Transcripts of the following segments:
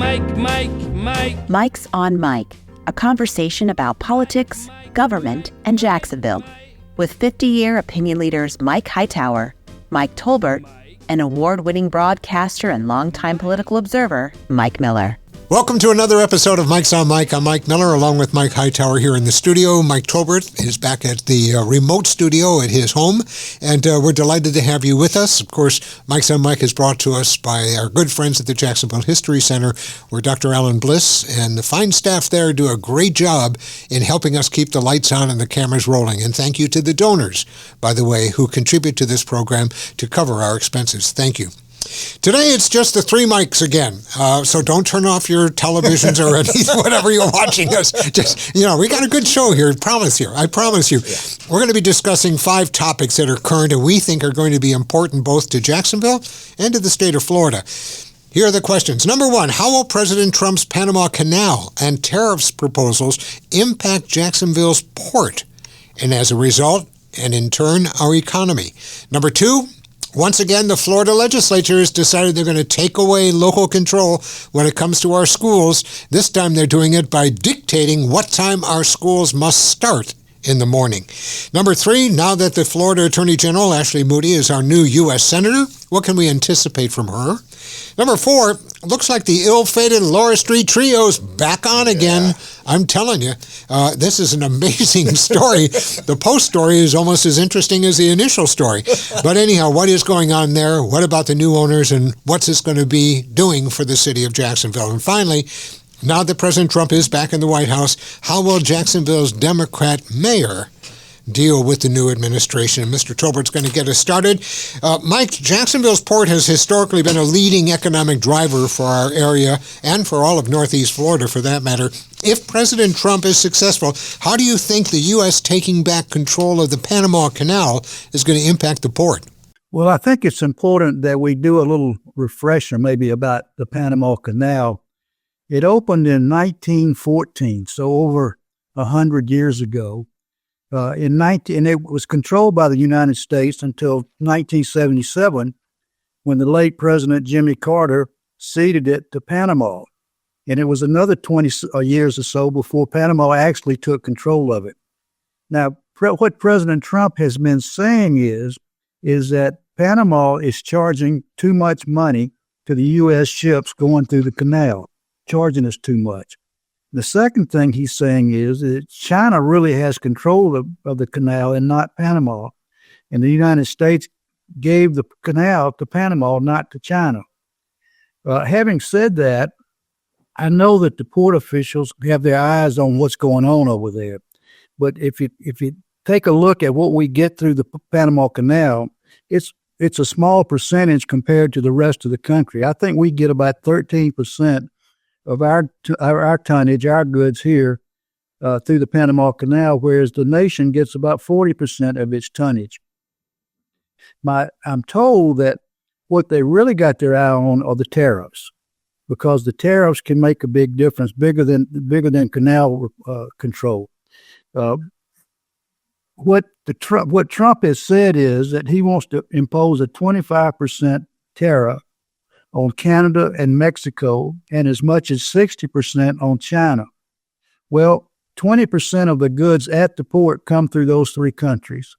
Mike's on Mike, a conversation about politics, government, and Jacksonville, with 50-year opinion leaders Mike Hightower, Mike Tolbert, and award-winning broadcaster and longtime political observer, Mike Miller. Welcome to another episode of Mike's on Mike. I'm Mike Miller, along with Mike Hightower here in the studio. Mike Tolbert is back at the remote studio at his home, and we're delighted to have you with us. Of course, Mike's on Mike is brought to us by our good friends at the Jacksonville History Center, where Dr. Alan Bliss and the fine staff there do a great job in helping us keep the lights on and the cameras rolling. And thank you to the donors, by the way, who contribute to this program to cover our expenses. Thank you. Today, it's just the three mics again, so don't turn off your televisions or whatever you're watching us. Just, we got a good show here, I promise you. Yeah. We're going to be discussing 5 topics that are current and we think are going to be important both to Jacksonville and to the state of Florida. Here are the questions. Number 1, how will President Trump's Panama Canal and tariffs proposals impact Jacksonville's port, and as a result, and in turn, our economy? Number 2, once again, the Florida legislature has decided they're going to take away local control when it comes to our schools. This time they're doing it by dictating what time our schools must start in the morning. Number 3, now that the Florida Attorney General, Ashley Moody, is our new U.S. Senator, what can we anticipate from her? Number 4, looks like the ill-fated Laura Street Trio's back on again. Yeah. I'm telling you, this is an amazing story. The post story is almost as interesting as the initial story. But anyhow, what is going on there? What about the new owners, and what's this going to be doing for the city of Jacksonville? And finally, now that President Trump is back in the White House, how will Jacksonville's Democrat mayor deal with the new administration? And Mr. Tolbert's going to get us started. Mike, Jacksonville's port has historically been a leading economic driver for our area and for all of Northeast Florida, for that matter. If President Trump is successful, how do you think the U.S. taking back control of the Panama Canal is going to impact the port? Well, I think it's important that we do a little refresher maybe about the Panama Canal. It opened in 1914, so over 100 years ago. And it was controlled by the United States until 1977, when the late President Jimmy Carter ceded it to Panama. And it was another 20 years or so before Panama actually took control of it. Now, what President Trump has been saying is that Panama is charging too much money to the U.S. ships going through the canal, charging us too much. The second thing he's saying is that China really has control of the canal and not Panama. And the United States gave the canal to Panama, not to China. Having said that, I know that the port officials have their eyes on what's going on over there. But if you take a look at what we get through the Panama Canal, it's a small percentage compared to the rest of the country. I think we get about 13% of our tonnage, our goods here through the Panama Canal, whereas the nation gets about 40% of its tonnage. I'm told that what they really got their eye on are the tariffs, because the tariffs can make a big difference, bigger than canal control. What Trump has said is that he wants to impose a 25% tariff on Canada and Mexico, and as much as 60% on China. Well, 20% of the goods at the port come through those 3 countries.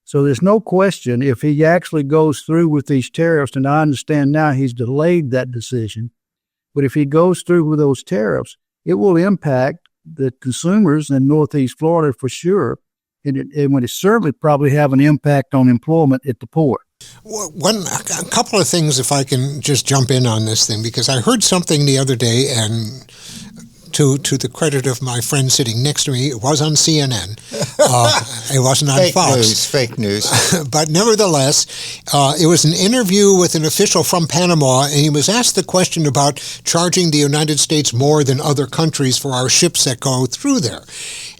So there's no question, if he actually goes through with these tariffs, and I understand now he's delayed that decision, but if he goes through with those tariffs, it will impact the consumers in Northeast Florida for sure, and it would certainly probably have an impact on employment at the port. A couple of things, if I can just jump in on this thing, because I heard something the other day, and to the credit of my friend sitting next to me, it was on CNN. It wasn't on Fox. Fake news. But nevertheless, it was an interview with an official from Panama, and he was asked the question about charging the United States more than other countries for our ships that go through there.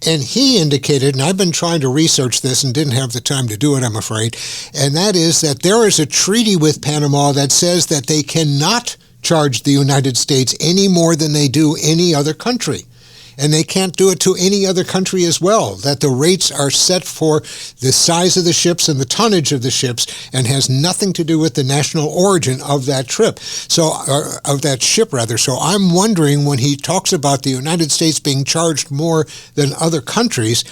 And he indicated, and I've been trying to research this and didn't have the time to do it, I'm afraid, and that is that there is a treaty with Panama that says that they cannot charge the United States any more than they do any other country. and they can't do it to any other country as well, that the rates are set for the size of the ships and the tonnage of the ships and has nothing to do with the national origin of that trip. So, of that ship rather. So I'm wondering, when he talks about the United States being charged more than other countries,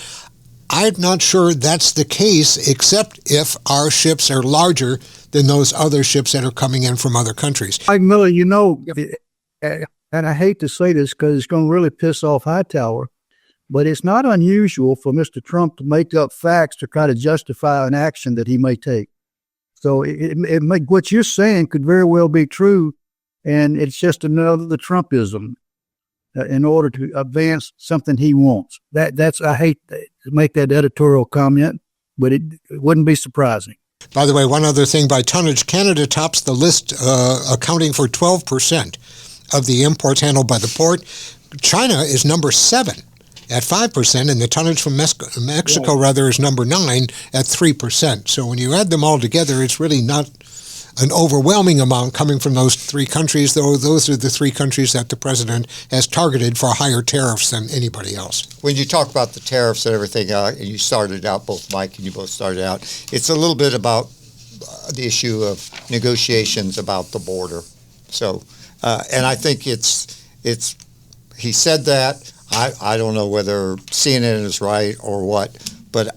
I'm not sure that's the case, except if our ships are larger than those other ships that are coming in from other countries. Mike Miller, and I hate to say this because it's going to really piss off Hightower, but it's not unusual for Mr. Trump to make up facts to try to justify an action that he may take. So what you're saying could very well be true, and it's just another Trumpism in order to advance something he wants. I hate to make that editorial comment, but it wouldn't be surprising. By the way, one other thing, by tonnage, Canada tops the list, accounting for 12% of the imports handled by the port. China is number 7 at 5%, and the tonnage from Mexico is number 9 at 3%. So when you add them all together, it's really not an overwhelming amount coming from those 3 countries, though those are the 3 countries that the president has targeted for higher tariffs than anybody else. When you talk about the tariffs and everything, and you started out, both Mike and you both started out, it's a little bit about the issue of negotiations about the border. So, and I think he said that. I don't know whether CNN is right or what, but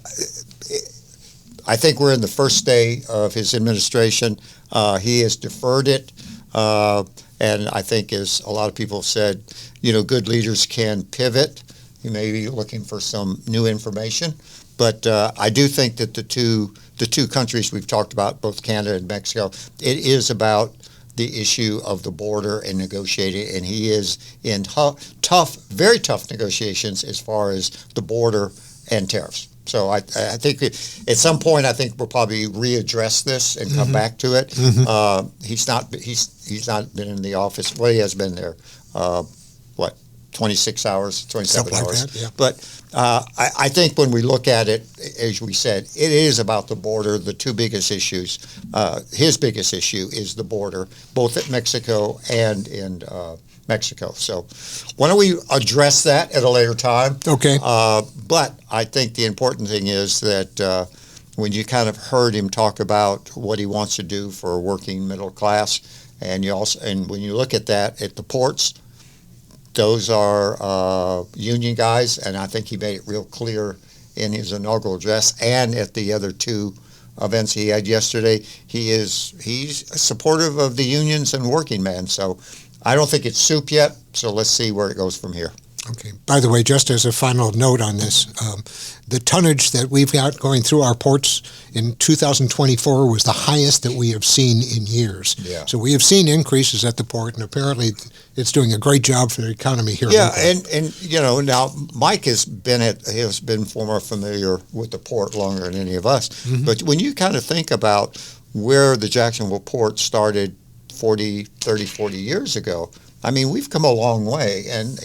I think we're in the first day of his administration. He has deferred it, and I think, as a lot of people said, good leaders can pivot. He may be looking for some new information, but I do think that the two countries we've talked about, both Canada and Mexico, it is about the issue of the border and negotiating, and he is in very tough negotiations as far as the border and tariffs. So I think at some point, I think we'll probably readdress this and come back to it. He's not been in the office. Well, he has been there. 27 hours. That, yeah. But I think when we look at it, as we said, it is about the border. The 2 biggest issues. His biggest issue is the border, both at Mexico and in Mexico. So why don't we address that at a later time? Okay. But I think the important thing is that when you kind of heard him talk about what he wants to do for a working middle class, and when you look at that at the ports, those are union guys, and I think he made it real clear in his inaugural address and at the other 2 events he had yesterday. He's supportive of the unions and working men. So I don't think it's soup yet. So let's see where it goes from here. Okay. By the way, just as a final note on this, the tonnage that we've got going through our ports in 2024 was the highest that we have seen in years. Yeah. So we have seen increases at the port, and apparently it's doing a great job for the economy here. Yeah, and now Mike has been more familiar with the port longer than any of us. Mm-hmm. But when you kind of think about where the Jacksonville port started 40 years ago, I mean, we've come a long way, and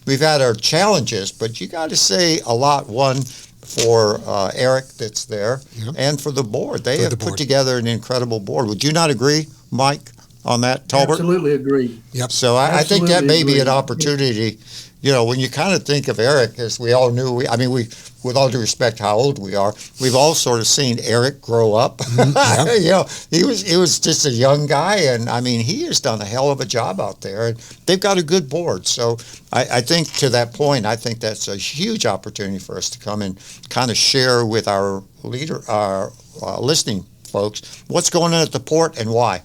we've had our challenges, but you got to say a lot. One, for Eric that's there, and for the board. They have put together an incredible board. Would you not agree, Mike, on that, Talbert? Absolutely agree. Yep. So I think that may be an opportunity. When you kind of think of Eric, as we all knew, we, with all due respect how old we are, we've all sort of seen Eric grow up. Mm-hmm. He was just a young guy, and I mean, he has done a hell of a job out there, and they've got a good board. So I think to that point, I think that's a huge opportunity for us to come and kind of share with our listening folks what's going on at the port and why.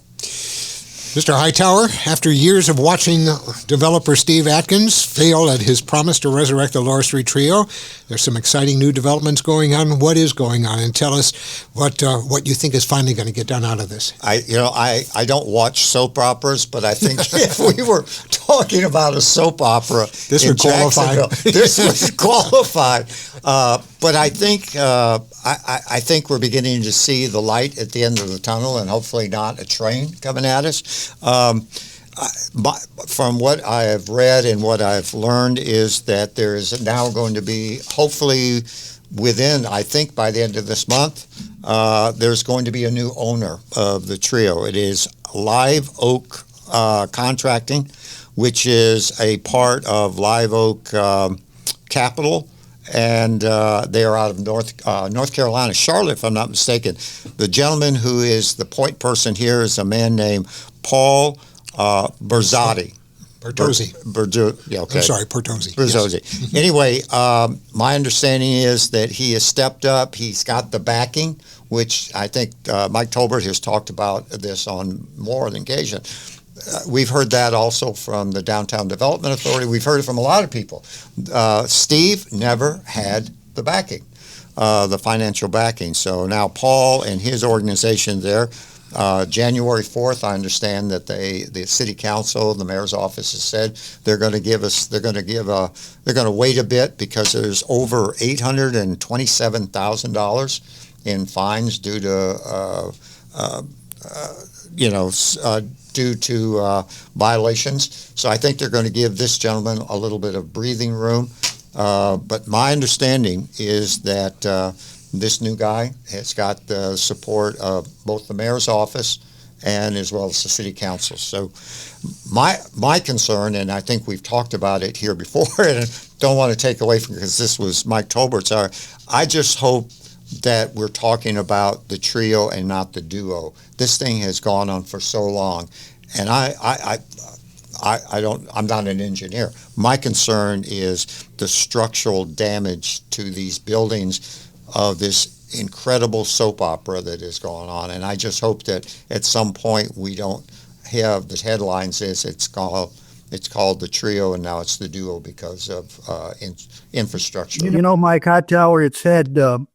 Mr. Hightower, after years of watching developer Steve Atkins fail at his promise to resurrect the Laura Street Trio, there's some exciting new developments going on. What is going on? And tell us what you think is finally going to get done out of this. I don't watch soap operas, but I think if we were talking about a soap opera, this would qualify. This would qualify. But I think I think we're beginning to see the light at the end of the tunnel, and hopefully not a train coming at us. From what I have read and what I've learned is that there is now going to be, hopefully within, I think by the end of this month, there's going to be a new owner of the trio. It is Live Oak Contracting, which is a part of Live Oak Capital, and they are out of North Carolina, Charlotte, if I'm not mistaken. The gentleman who is the point person here is a man named Paul Berzotti. Bertozzi. Yeah, okay. I'm sorry, Bertozzi. Bertozzi. Yes. Anyway, my understanding is that he has stepped up. He's got the backing, which I think Mike Tolbert has talked about this on more than occasion. We've heard that also from the Downtown Development Authority. We've heard it from a lot of people. Steve never had the backing, the financial backing. So now Paul and his organization there, January 4th, I understand that the city council, the mayor's office has said they're going to wait a bit because there's over $827,000 in fines due to violations. So I think they're going to give this gentleman a little bit of breathing room. But my understanding is that this new guy has got the support of both the mayor's office and as well as the city council. So my concern, and I think we've talked about it here before, and don't want to take away from it because this was Mike Tolbert's, I just hope that we're talking about the trio and not the duo. This thing has gone on for so long, and I'm not an engineer. My concern is the structural damage to these buildings of this incredible soap opera that is going on, and I just hope that at some point we don't have the headlines as it's called the trio and now it's the duo because of infrastructure. You know, Mike Hightower, it's had the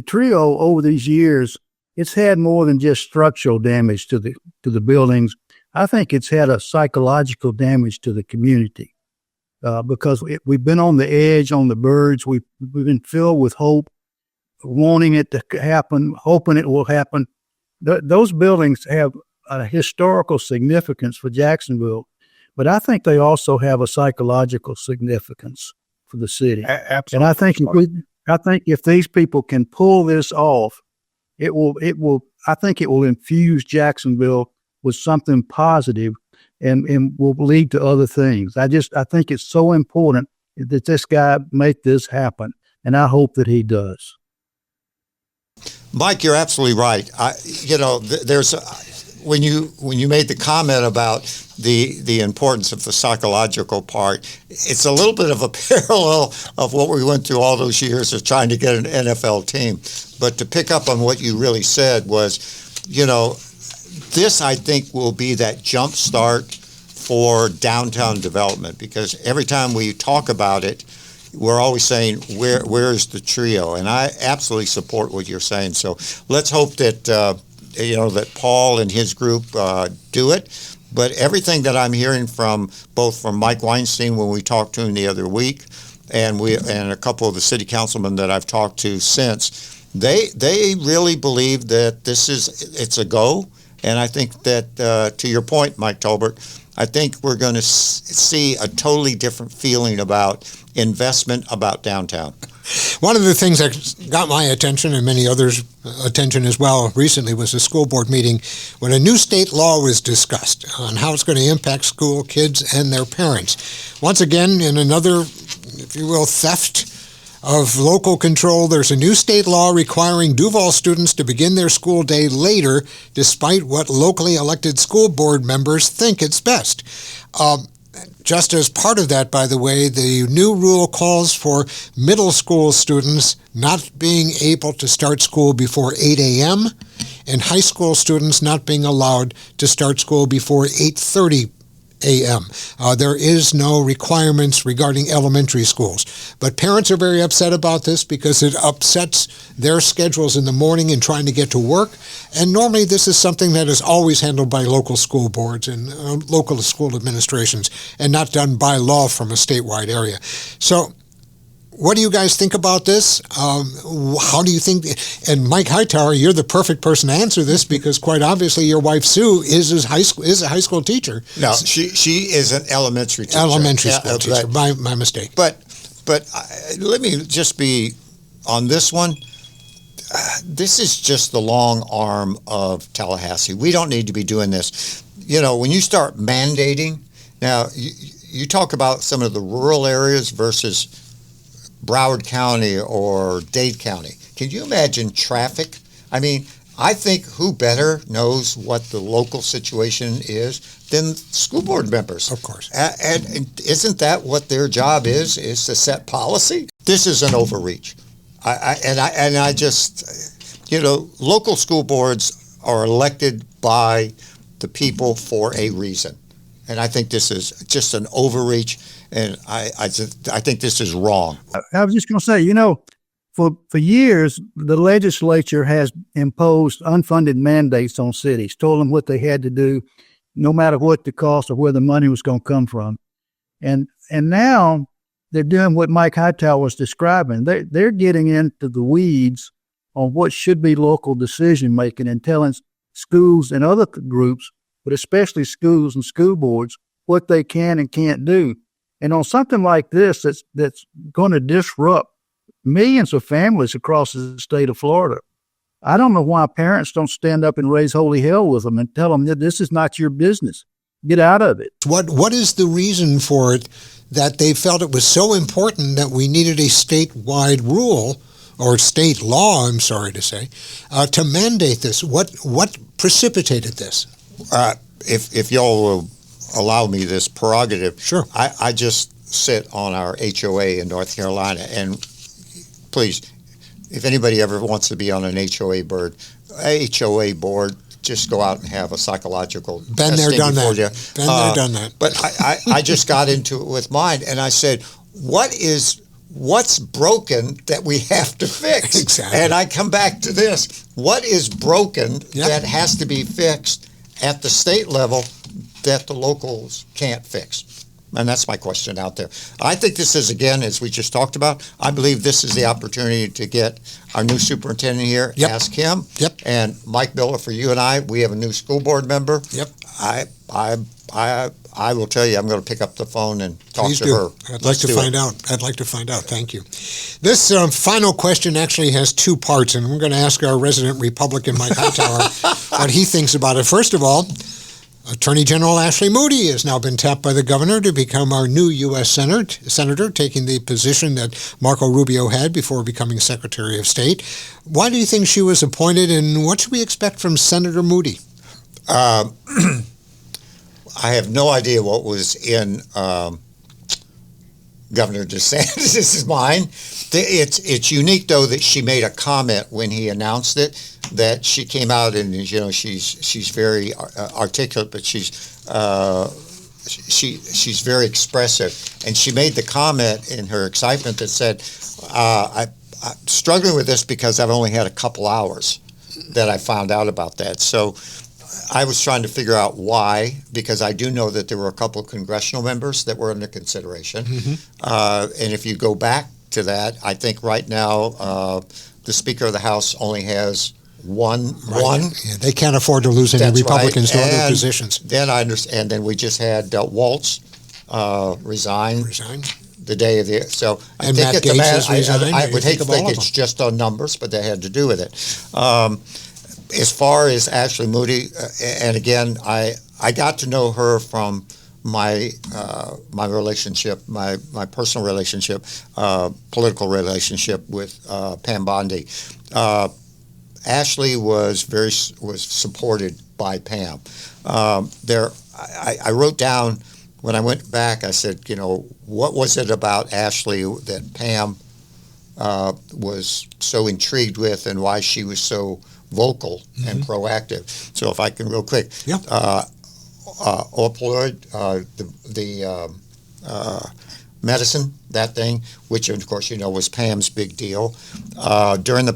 trio over these years. It's had more than just structural damage to the buildings. I think it's had a psychological damage to the community because we've been on the edge, on the verge. We've been filled with hope, wanting it to happen, hoping it will happen. Those buildings have a historical significance for Jacksonville, but I think they also have a psychological significance for the city. Absolutely. And I think if these people can pull this off, it will infuse Jacksonville with something positive and will lead to other things. I think it's so important that this guy make this happen, and I hope that he does. Mike, you're absolutely right. When you made the comment about the importance of the psychological part, it's a little bit of a parallel of what we went through all those years of trying to get an NFL team. But to pick up on what you really said was, this I think will be that jump start for downtown development, because every time we talk about it, we're always saying, where's the trio? And I absolutely support what you're saying. So let's hope that that Paul and his group do it. But everything that I'm hearing from Mike Weinstein when we talked to him the other week, and a couple of the city councilmen that I've talked to since, they really believe that it's a go. And I think that to your point, Mike Tolbert, I think we're going to see a totally different feeling about investment about downtown. One of the things that got my attention and many others' attention as well recently was a school board meeting when a new state law was discussed on how it's going to impact school kids and their parents. Once again, in another, if you will, theft of local control, there's a new state law requiring Duval students to begin their school day later despite what locally elected school board members think it's best. Just as part of that, by the way, the new rule calls for middle school students not being able to start school before 8 a.m. and high school students not being allowed to start school before 8:30 a.m. There is no requirements regarding elementary schools. But parents are very upset about this because it upsets their schedules in the morning in trying to get to work. And normally this is something that is always handled by local school boards and local school administrations and not done by law from a statewide area. So what do you guys think about this? How do you think? And Mike Hightower, you're the perfect person to answer this because quite obviously your wife Sue is a high school teacher. No, she is an elementary teacher. Elementary school teacher. My mistake. But let me just be on this one. This is just the long arm of Tallahassee. We don't need to be doing this. When you start mandating Now, you talk about some of the rural areas versus Broward County or Dade County. Can you imagine traffic? I mean, I think who better knows what the local situation is than school board members. Of course. And isn't that what their job is to set policy? This is an overreach. I just, local school boards are elected by the people for a reason. And I think this is just an overreach, and I think this is wrong. I was just going to say, for years, the legislature has imposed unfunded mandates on cities, told them what they had to do, no matter what the cost or where the money was going to come from. And now they're doing what Mike Hightower was describing. They're getting into the weeds on what should be local decision making and telling schools and other groups, but especially schools and school boards, what they can and can't do. And on something like this that's going to disrupt millions of families across the state of Florida, I don't know why parents don't stand up and raise holy hell with them and tell them that this is not your business. Get out of it. What is the reason for it that they felt it was so important that we needed a statewide rule, or state law, I'm sorry to say, to mandate this? What precipitated this? If y'all will allow me this prerogative, sure. I just sit on our HOA in North Carolina, and please, if anybody ever wants to be on an HOA board, just go out and have a psychological Been there, done that. Been there, done that. But I just got into it with mine, and I said, what's broken that we have to fix? Exactly. And I come back to this. What is broken that has to be fixed at the state level that the locals can't fix? And that's my question out there. I think this is, again, as we just talked about, I believe this is the opportunity to get our new superintendent here, ask him. Yep. And Mike Miller, for you and I, we have a new school board member. Yep. I will tell you, I'm going to pick up the phone and talk Please to do. her. I'd like to find out. I'd like to find out. Thank you. This final question actually has two parts, and we're going to ask our resident Republican, Mike Hightower, what he thinks about it. First of all, Attorney General Ashley Moody has now been tapped by the governor to become our new U.S. Senator, taking the position that Marco Rubio had before becoming Secretary of State. Why do you think she was appointed, and what should we expect from Senator Moody? I have no idea what was in Governor DeSantis' mind. It's unique, though, that she made a comment when he announced it, that she came out and, she's very articulate, but she's very expressive. And she made the comment in her excitement that said, I'm struggling with this because I've only had a couple hours that I found out about that. So I was trying to figure out why, because I do know that there were a couple of congressional members that were under consideration. Mm-hmm. And if you go back to that, I think right now the Speaker of the House only has one. Yeah, they can't afford to lose any Republicans to other positions. Then I understand. Then we just had Waltz resign the day of the. So I and think Matt Gaetz resigned. I would hate to think it's just on numbers, but they had to do with it. As far as Ashley Moody, and again, I got to know her from my relationship, my personal relationship, political relationship with Pam Bondi. Ashley was supported by Pam. I wrote down when I went back. I said, what was it about Ashley that Pam was so intrigued with, and why she was so vocal and proactive? So if I can real quick, opioid, the medicine, that thing, which of course was Pam's big deal. During the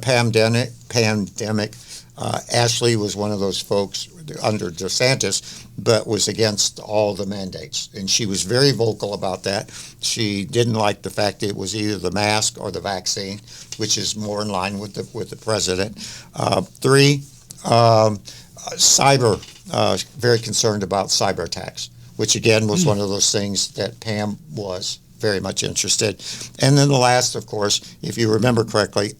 pandemic, Ashley was one of those folks under DeSantis, but was against all the mandates, and she was very vocal about that. She didn't like the fact that it was either the mask or the vaccine, which is more in line with the president. Cyber, very concerned about cyber attacks, which again was one of those things that Pam was very much interested. And then the last, of course, if you remember correctly,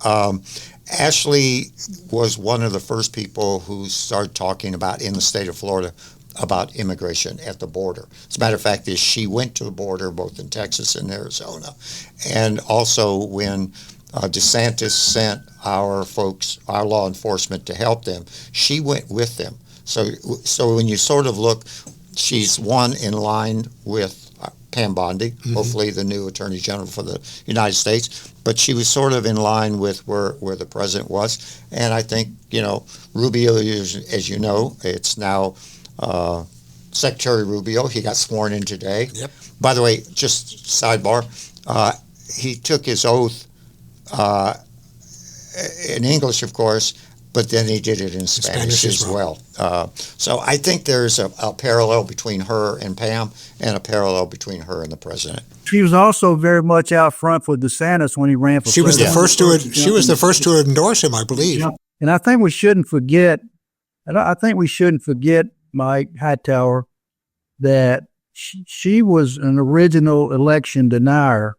Ashley was one of the first people who started talking about in the state of Florida about immigration at the border. As a matter of fact, she went to the border both in Texas and Arizona. And also when DeSantis sent our folks, our law enforcement, to help them, she went with them. So when you sort of look, she's one in line with Pam Bondi, hopefully the new Attorney General for the United States, but she was sort of in line with where the president was. And I think, Rubio, as you know, it's now Secretary Rubio. He got sworn in today. Yep. By the way, just sidebar, he took his oath in English, of course, but then he did it in Spanish as well. So I think there's a parallel between her and Pam, and a parallel between her and the president. She was also very much out front for DeSantis when he ran for She was president. she was the first to endorse him, I believe. And I think we shouldn't forget, Mike Hightower, that she was an original election denier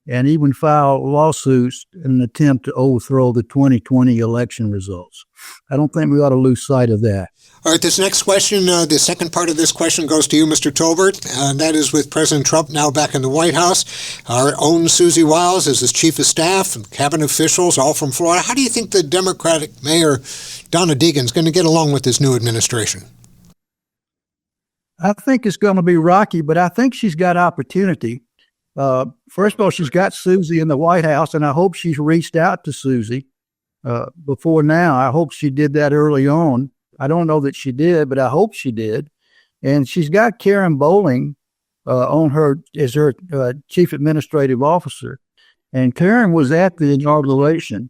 and even filed lawsuits in an attempt to overthrow the 2020 election results. I don't think we ought to lose sight of that. All right, this next question, the second part of this question goes to you, Mr. Tolbert, and that is with President Trump now back in the White House. Our own Susie Wiles is his chief of staff and cabinet officials, all from Florida. How do you think the Democratic mayor, Donna Deegan, is going to get along with this new administration? I think it's going to be rocky, but I think she's got opportunity. First of all, she's got Susie in the White House, and I hope she's reached out to Susie before now. I hope she did that early on. I don't know that she did, but I hope she did. And she's got Karen Bowling on her as her chief administrative officer. And Karen was at the inauguration,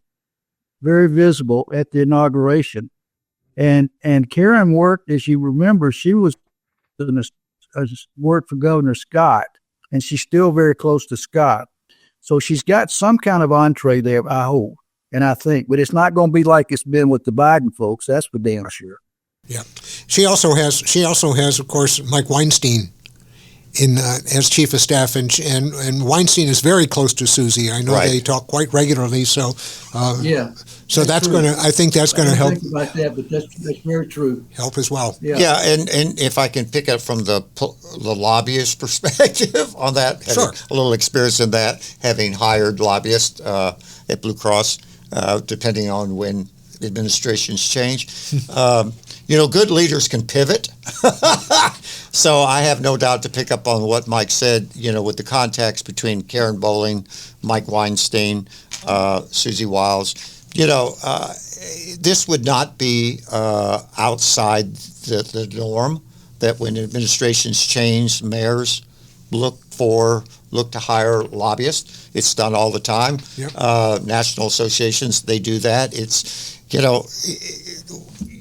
very visible at the inauguration. And Karen worked, as you remember, she was worked for Governor Scott, and she's still very close to Scott. So she's got some kind of entree there, I hope, and I think. But it's not going to be like it's been with the Biden folks. That's for damn sure. Yeah. She also has, of course, Mike Weinstein as chief of staff, and Weinstein is very close to Susie. I know they talk quite regularly. So yeah. So that's going to. I think that's going to help. Think about that, but that's very true. Help as well. Yeah, and if I can pick up from the lobbyist perspective on that, sure. A little experience in that, having hired lobbyists at Blue Cross, depending on when administrations change. Good leaders can pivot. So I have no doubt to pick up on what Mike said, with the contacts between Karen Bowling, Mike Weinstein, Susie Wiles. This would not be outside the norm that when administrations change, mayors look to hire lobbyists. It's done all the time. Yep. National associations, they do that. It's,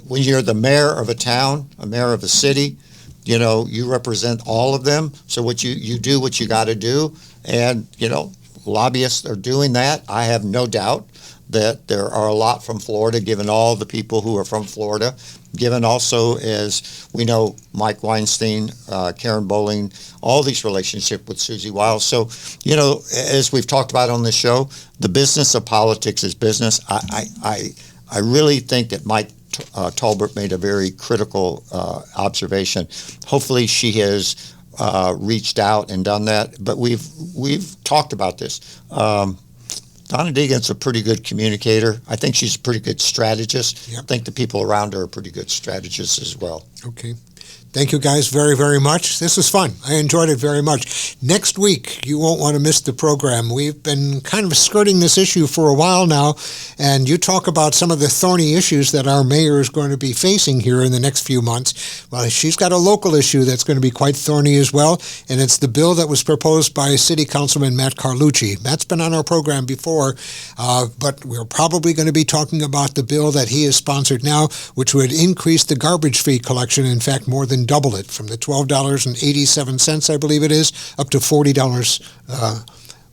when you're the mayor of a town, a mayor of a city, you represent all of them. So what you do what you got to do, and lobbyists are doing that. I have no doubt that there are a lot from Florida, given all the people who are from Florida, given also, as we know, Mike Weinstein, Karen Bowling, all these relationships with Susie Wiles. So, as we've talked about on this show, the business of politics is business. I really think that Mike Tolbert made a very critical observation. Hopefully she has reached out and done that, but we've talked about this. Donna Deegan's a pretty good communicator. I think she's a pretty good strategist. Yep. I think the people around her are pretty good strategists as well. Okay. Thank you guys very, very much. This was fun. I enjoyed it very much. Next week, you won't want to miss the program. We've been kind of skirting this issue for a while now, and you talk about some of the thorny issues that our mayor is going to be facing here in the next few months. Well, she's got a local issue that's going to be quite thorny as well, and it's the bill that was proposed by City Councilman Matt Carlucci. Matt's been on our program before, but we're probably going to be talking about the bill that he has sponsored now, which would increase the garbage fee collection, in fact, more than double it, from the $12.87, I believe it is, up to $40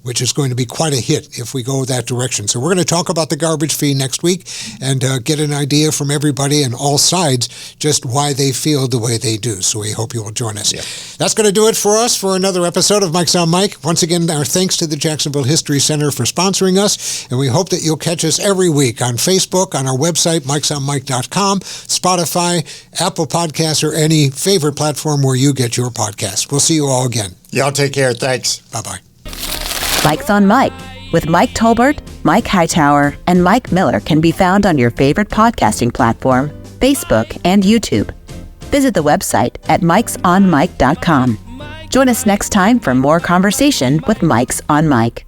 which is going to be quite a hit if we go that direction. So we're going to talk about the garbage fee next week and get an idea from everybody on all sides just why they feel the way they do. So we hope you will join us. Yeah. That's going to do it for us for another episode of Mike's on Mike. Once again, our thanks to the Jacksonville History Center for sponsoring us, and we hope that you'll catch us every week on Facebook, on our website, mikesonmike.com, Spotify, Apple Podcasts, or any favorite platform where you get your podcasts. We'll see you all again. Y'all take care. Thanks. Bye-bye. Mike's on Mike with Mike Tolbert, Mike Hightower, and Mike Miller can be found on your favorite podcasting platform, Facebook, and YouTube. Visit the website at mikesonmike.com. Join us next time for more conversation with Mike's on Mike.